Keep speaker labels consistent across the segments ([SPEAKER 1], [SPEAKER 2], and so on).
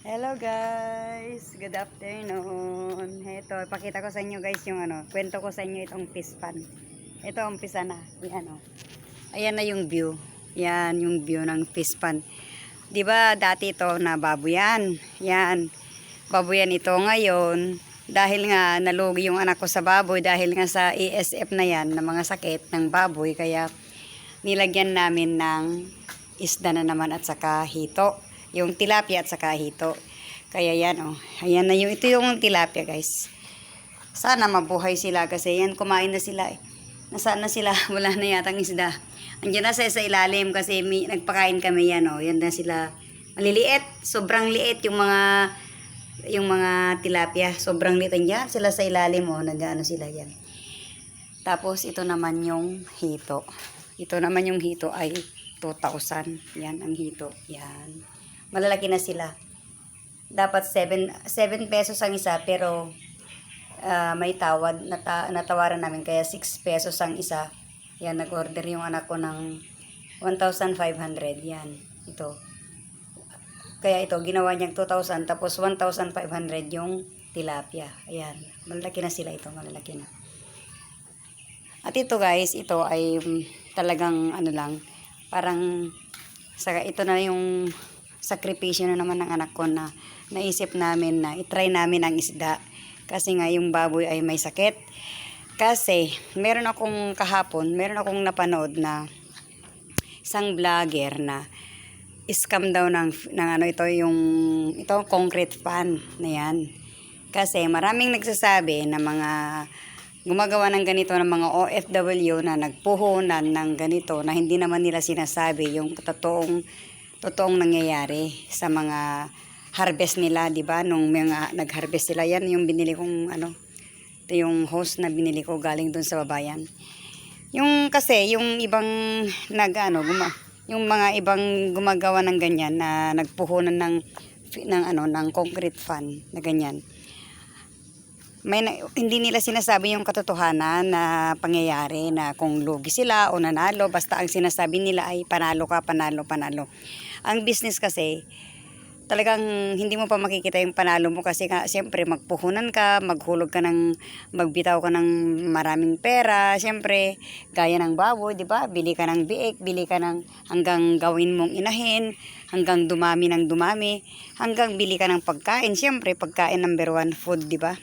[SPEAKER 1] Hello guys, good afternoon. Ito, ipakita ko sa inyo guys yung kwento ko sa inyo itong fish pan. Ito, umpisa na. Yan Ayan na yung view. Yan yung view ng fish pan. 'Di ba dati ito na baboyan? Yan. Baboyan ito ngayon dahil nga nalugi yung anak ko sa baboy dahil nga sa ESF na yan, ng mga sakit ng baboy, kaya nilagyan namin ng isda na naman at saka hito. Yung tilapia at saka hito. Kaya yan ayan na ito yung tilapia guys. Sana mabuhay sila kasi yan kumain na sila Nasaan na sila? Wala na yatang isda. Andiyan na sa ilalim kasi nagpakain kami yan Yan na sila. Maliliit. Sobrang liit yung mga tilapia. Sobrang liit yan. Sila sa ilalim nag-ano sila yan. Tapos ito naman yung hito. Ito naman yung hito ay 2,000. Yan ang hito. Yan. Malalaki na sila. Dapat 7 pesos ang isa pero may tawad. Natawaran namin kaya 6 pesos ang isa. Yan, nag-order yung anak ko ng 1,500. Yan, ito. Kaya ito, ginawa niyang 2,000 tapos 1,500 yung tilapia. Ayan, malalaki na sila ito. Malalaki na. At ito guys, ito ay talagang lang. Parang ito na yung sakripisyo na naman ng anak ko na naisip namin na itry namin ang isda kasi nga yung baboy ay may sakit. Kasi meron akong napanood na isang vlogger na scam daw ng ito concrete pan na yan. Kasi maraming nagsasabi na mga gumagawa ng ganito ng mga OFW na nagpuhunan ng ganito na hindi naman nila sinasabi yung totoong nangyayari sa mga harvest nila, 'di ba? Nung mga nag-harvest sila, yan yung binili kong ito yung hose na binili ko galing dun sa babayan. Yung kasi yung ibang yung mga ibang gumagawa ng ganyan na nagpuhunan ng concrete fan na ganyan. Hindi nila sinasabi yung katotohanan na pangyayari na kung lugi sila o nanalo, basta ang sinasabi nila ay panalo ka, panalo. Ang business kasi, talagang hindi mo pa makikita yung panalo mo kasi siyempre magpuhunan ka, magbitaw ka ng maraming pera, siyempre gaya ng baboy, di ba? Bili ka ng biik, bili ka ng hanggang gawin mong inahin, hanggang dumami, hanggang bili ka ng pagkain, siyempre pagkain number 1 food, di ba?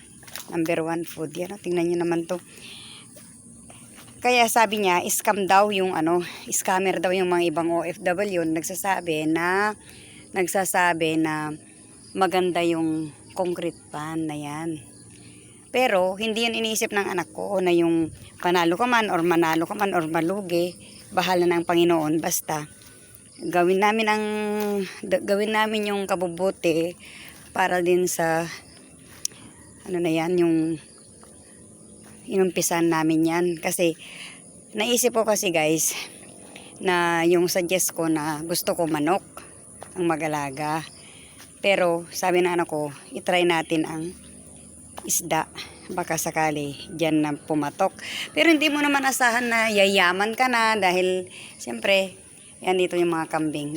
[SPEAKER 1] Number 1 food. Yan, tingnan nyo naman to. Kaya sabi niya, scammer daw yung mga ibang OFW nagsasabi na maganda yung concrete pan na yan. Pero hindi yan iniisip ng anak ko na yung panalo ka man or manalo ka man or malugi, bahala ng Panginoon, basta gawin namin yung kabubuti para din sa yung inumpisan namin yan. Kasi naisip ko kasi guys na yung suggest ko na gusto ko manok ang mag-alaga, pero sabi ng anak ko itry natin ang isda, baka sakali dyan na pumatok. Pero hindi mo naman asahan na yayaman ka na dahil siyempre yan, dito yung mga kambing,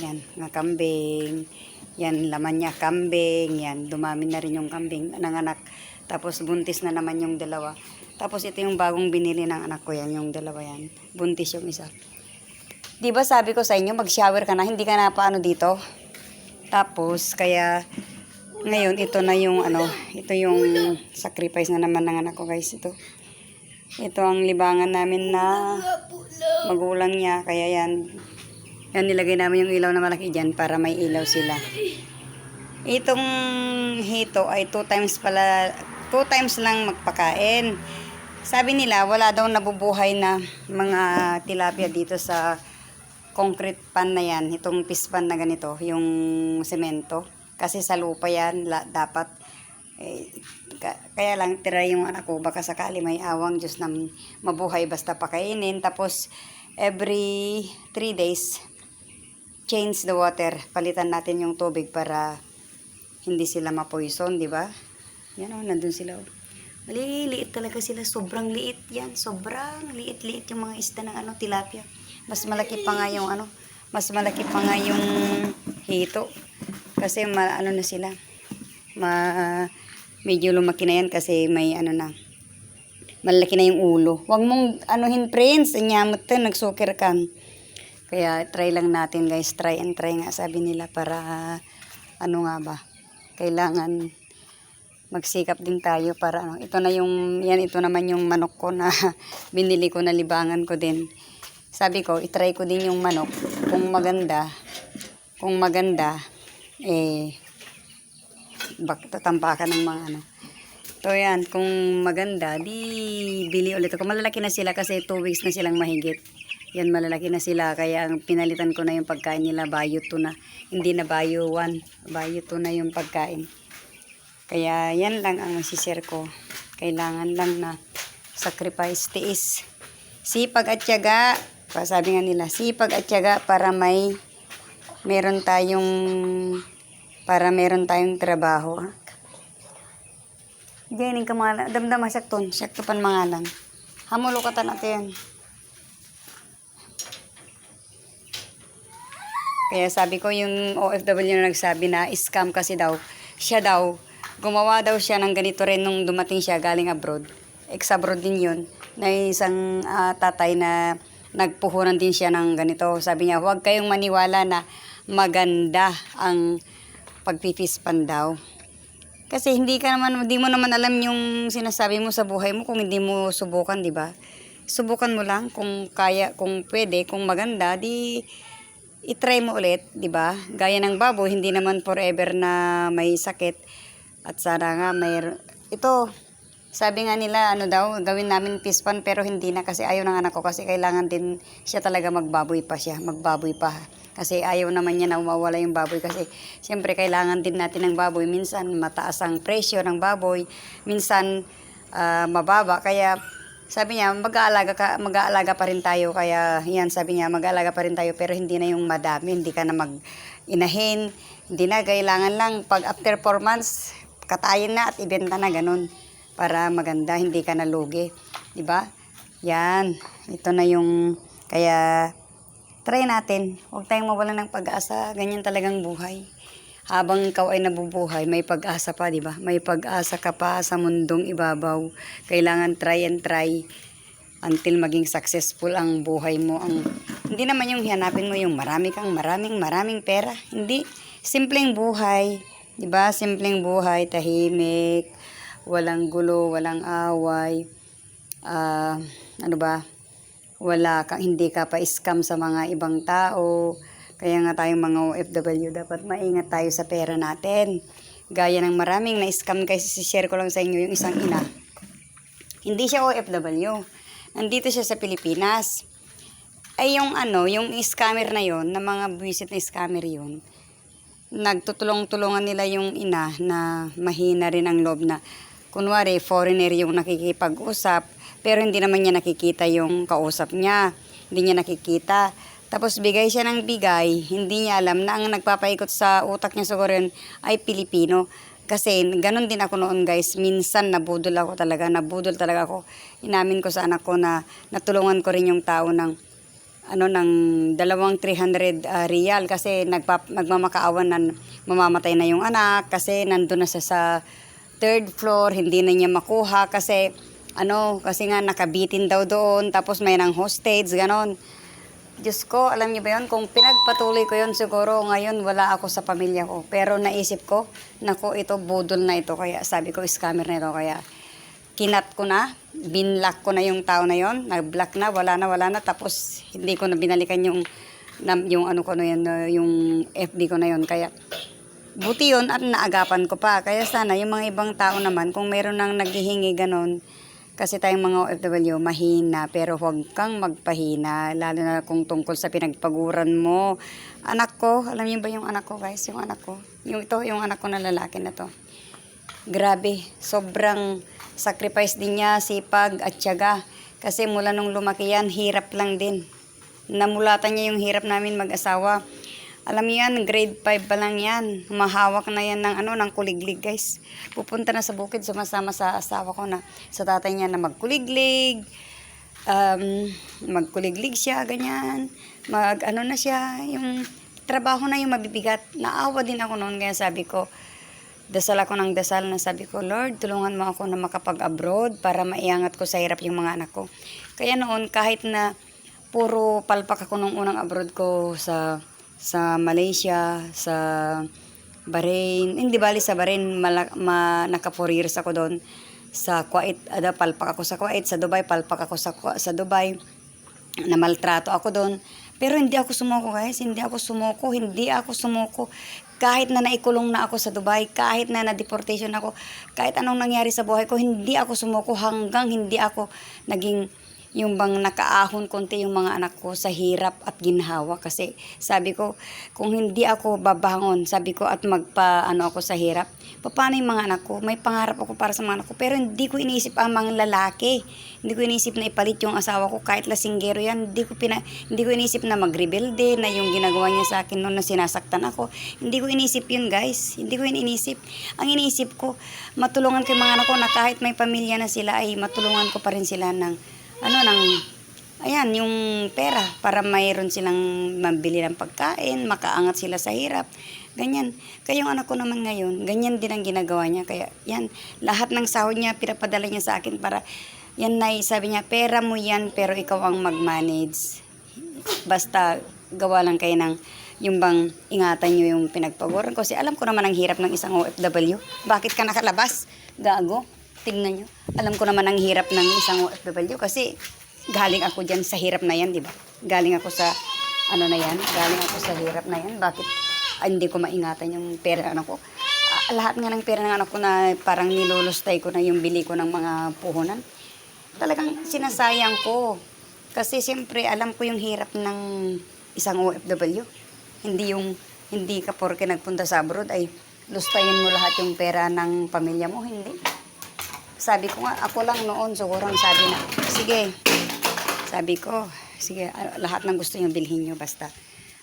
[SPEAKER 1] yan laman niya kambing, yan dumami na rin yung kambing ng anak. Tapos buntis na naman yung dalawa. Tapos ito yung bagong binili ng anak ko, yan yung dalawa yan. Buntis yung isa. 'Di ba sabi ko sa inyo, mag-shower ka na, hindi ka na paano dito. Tapos kaya ngayon ito na yung ito yung sacrifice na naman ng anak ko guys. Ito ang libangan namin na magulang niya, kaya yan nilagay namin yung ilaw na malaki diyan para may ilaw sila. Itong hito ay 2 times lang magpakain. Sabi nila wala daw nabubuhay na mga tilapia dito sa concrete pan na yan, itong fish pan na ganito, yung semento. Kasi sa lupa yan, dapat kaya lang tira yung anak ko, baka sakali may awang Diyos na mabuhay basta pakainin. Tapos every 3 days change the water, palitan natin yung tubig para hindi sila ma-poison, di ba? Yan nandun sila. Maliliit talaga sila, sobrang liit yan, sobrang liit yung mga isda ng tilapia. Mas malaki pa nga yung hito kasi na sila. Medyo lumaki na yan kasi may ano na, malaki na yung ulo. Huwag mong anuhin, Prince, anyamot ka, nagsukir ka. Kaya try lang natin guys, try and try nga sabi nila para ano nga ba, kailangan magsikap din tayo para ano. Ito na yung, yan ito naman yung manok ko na binili ko na libangan ko din. Sabi ko, itry ko din yung manok. Kung maganda, tampakan ng mga ano. So yan, kung maganda, di bili ulit ako. Malalaki na sila kasi 2 weeks na silang mahigit. Yan, malalaki na sila. Kaya ang pinalitan ko na yung pagkain nila, Bio 2 na. Hindi na Bio 1. Bio 2 na yung pagkain. Kaya yan lang ang masishare ko. Kailangan lang na sacrifice, tiis. Sipag at tiyaga. Sabi nga nila, sipag at tiyaga para meron tayong trabaho. Diyan ka mga damdama sakton pan mga lang. Hamulo ka tan natin. Kaya sabi ko yung OFW na nagsabi na scam kasi daw, gumawa daw siya ng ganito rin nung dumating siya galing abroad. Ex-abroad din yun, na isang tatay na nagpuhunan din siya ng ganito. Sabi niya, huwag kayong maniwala na maganda ang pagpipis-pan daw. Kasi hindi mo naman alam yung sinasabi mo sa buhay mo kung hindi mo subukan, di ba? Subukan mo lang kung kaya, kung pwede, kung maganda, di i-try mo ulit, di ba? Gaya ng baboy, hindi naman forever na may sakit. At sana nga ito, sabi nga nila, ano daw, gawin namin pispan pero hindi na kasi ayaw ng anak ko kasi kailangan din siya talaga magbaboy pa. Kasi ayaw naman niya na mawala yung baboy kasi siyempre kailangan din natin ng baboy. Minsan mataas ang presyo ng baboy, minsan mababa. Kaya sabi niya, mag-aalaga pa rin tayo. Kaya yan, sabi niya, mag-aalaga pa rin tayo pero hindi na yung madami, hindi ka na mag-inahin. Hindi na, kailangan lang pag after 4 months, katayin na at ibenta na ganun. Para maganda, hindi ka na lugi. Diba? Yan, ito na yung, kaya try natin. Huwag tayong mawalan ng pag-asa. Ganyan talagang buhay. Habang ikaw ay nabubuhay, may pag-asa pa, di ba? May pag-asa ka pa sa mundong ibabaw. Kailangan try and try until maging successful ang buhay mo. Hindi naman yung hanapin mo yung maraming pera. Hindi. Simpleng buhay. Di ba? Simpleng buhay, tahimik, walang gulo, walang away. Hindi ka pa scam sa mga ibang tao. Kaya nga tayong mga OFW, dapat maingat tayo sa pera natin. Gaya ng maraming na-scam, kasi share ko lang sa inyo yung isang ina. Hindi siya OFW. Nandito siya sa Pilipinas. Ay yung scammer na yon, na mga buwisit na scammer yon, nagtutulong-tulungan nila yung ina na mahina rin ang loob na, kunwari, foreigner yung nakikipag-usap, pero hindi naman niya nakikita yung kausap niya. Hindi niya nakikita. Tapos bigay siya ng bigay, hindi niya alam na ang nagpapaikot sa utak niya siguro yun ay Pilipino. Kasi ganun din ako noon guys, minsan nabudol talaga ako. Inamin ko sa anak ko na natulungan ko rin yung tao ng 300 real kasi nagmamakaawan na mamamatay na yung anak kasi nandun na siya sa 3rd floor, hindi na niya makuha kasi nga nakabitin daw doon, tapos may nang hostage, ganon. Diyos ko, alam niyo ba yun? Kung pinagpatuloy ko yun, siguro ngayon wala ako sa pamilya ko. Pero naisip ko, naku, ito budol na ito. Kaya sabi ko, scammer na ito. Kaya kinat ko na, binlock ko na yung tao na yon, nag-block na, wala na. Tapos hindi ko na binalikan yung FB ko na yon. Kaya buti yun at naagapan ko pa. Kaya sana yung mga ibang tao naman, kung meron nang naghihingi ganon, kasi tayong mga OFW, mahina, pero huwag kang magpahina, lalo na kung tungkol sa pinagpaguran mo. Anak ko, alam niyo ba yung anak ko guys? Yung anak ko, yung anak ko na lalaki na to. Grabe, sobrang sacrifice din niya, sipag at tiyaga. Kasi mula nung lumaki yan, hirap lang din. Namulatan niya yung hirap namin mag-asawa. Alam niyo yan, grade 5 pa lang yan. Humahawak na yan ng kuliglig guys. Pupunta na sa bukid, sumasama sa asawa ko na, sa tatay niya na magkuliglig. Magkuliglig siya, ganyan. Na siya, yung trabaho na yung mabibigat. Naawa din ako noon, kaya sabi ko, dasal ako ng dasal na sabi ko, Lord, tulungan mo ako na makapag-abroad para maiangat ko sa hirap yung mga anak ko. Kaya noon, kahit na puro palpak ako nung unang abroad ko sa Malaysia, sa Bahrain, hindi bali sa Bahrain, naka 4 years ako doon. Sa Kuwait, palpak ako sa Kuwait, sa Dubai, palpak ako sa Dubai, na maltrato ako doon. Pero hindi ako sumuko guys, hindi ako sumuko. Kahit na naikulong na ako sa Dubai, kahit na na-deportation ako, kahit anong nangyari sa buhay ko, hindi ako sumuko hanggang hindi ako naging yung bang nakaahon konti yung mga anak ko sa hirap at ginhawa. Kasi sabi ko, kung hindi ako babangon, sabi ko, at ako sa hirap, paano yung mga anak ko? May pangarap ako para sa mga anak ko, pero hindi ko iniisip ang mga lalaki. Hindi ko iniisip na ipalit yung asawa ko kahit lasinggero yan. Hindi ko iniisip na magrebelde, na yung ginagawa niya sa akin noon na sinasaktan ako. Hindi ko iniisip yun guys. Hindi ko yun iniisip. Ang iniisip ko, matulungan ko yung mga anak ko na kahit may pamilya na sila ay matulungan ko pa rin sila ayan, yung pera para mayroon silang mabili ng pagkain, makaangat sila sa hirap. Ganyan. Kaya yung anak ko naman ngayon, ganyan din ang ginagawa niya. Kaya yan, lahat ng sahod niya, pinapadala niya sa akin para, yan na, sabi niya, pera mo yan, pero ikaw ang mag-manage. Basta gawa lang kayo ng, yung bang ingatan niyo yung pinagpaguran. Kasi alam ko naman ang hirap ng isang OFW. Bakit ka nakalabas? Gago. Tingnan nyo. Alam ko naman ang hirap ng isang OFW kasi galing ako dyan sa hirap na yan, di ba? Galing ako sa galing ako sa hirap na yan. Bakit hindi ko maingatan yung pera ng anak ko? Lahat nga ng pera ng anak ko na parang nilulustay ko na yung bili ko ng mga puhunan. Talagang sinasayang ko. Kasi siyempre alam ko yung hirap ng isang OFW. Hindi ka porke nagpunta sa abroad ay lustayin mo lahat yung pera ng pamilya mo. Hindi. Sabi ko nga, ako lang noon, siguro sabi na, sige, lahat ng gusto nyo bilhin nyo, basta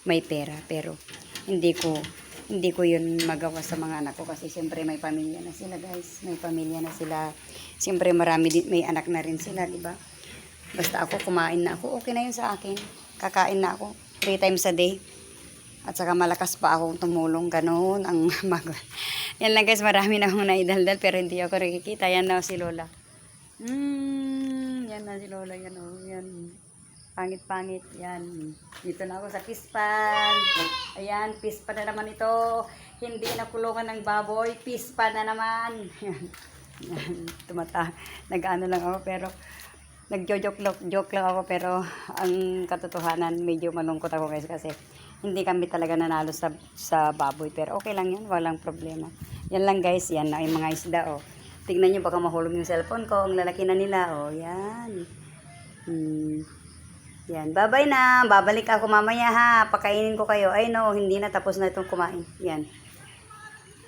[SPEAKER 1] may pera. Pero, hindi ko yun magawa sa mga anak ko kasi siyempre may pamilya na sila guys. May pamilya na sila. Siyempre may anak na rin sila, di ba? Basta ako, kumain na ako, okay na yun sa akin. Kakain na ako, 3 times a day. At saka malakas pa akong tumulong, ganoon ang Yan lang guys, marami na akong naidaldal pero hindi ako nakikita. Yan na si Lola. Yan na si Lola, yan o. Yan. Pangit-pangit, yan. Dito na ako sa pispan. Ayan, pispan na naman ito. Hindi na kulungan ng baboy, pispan na naman. Yan. Nag-ano lang ako pero nagjo-joke lang ako pero ang katotohanan medyo malungkot ako guys kasi hindi kami talaga nanalo sa baboy pero okay lang yan, walang problema. Yan lang guys, yan na yung mga isda oh. Tignan nyo baka mahulog yung cellphone ko, ang lalaki na nila oh, yan. Yan, bye-bye na, babalik ako mamaya ha, pakainin ko kayo. Ay no, hindi na, tapos na itong kumain. Yan.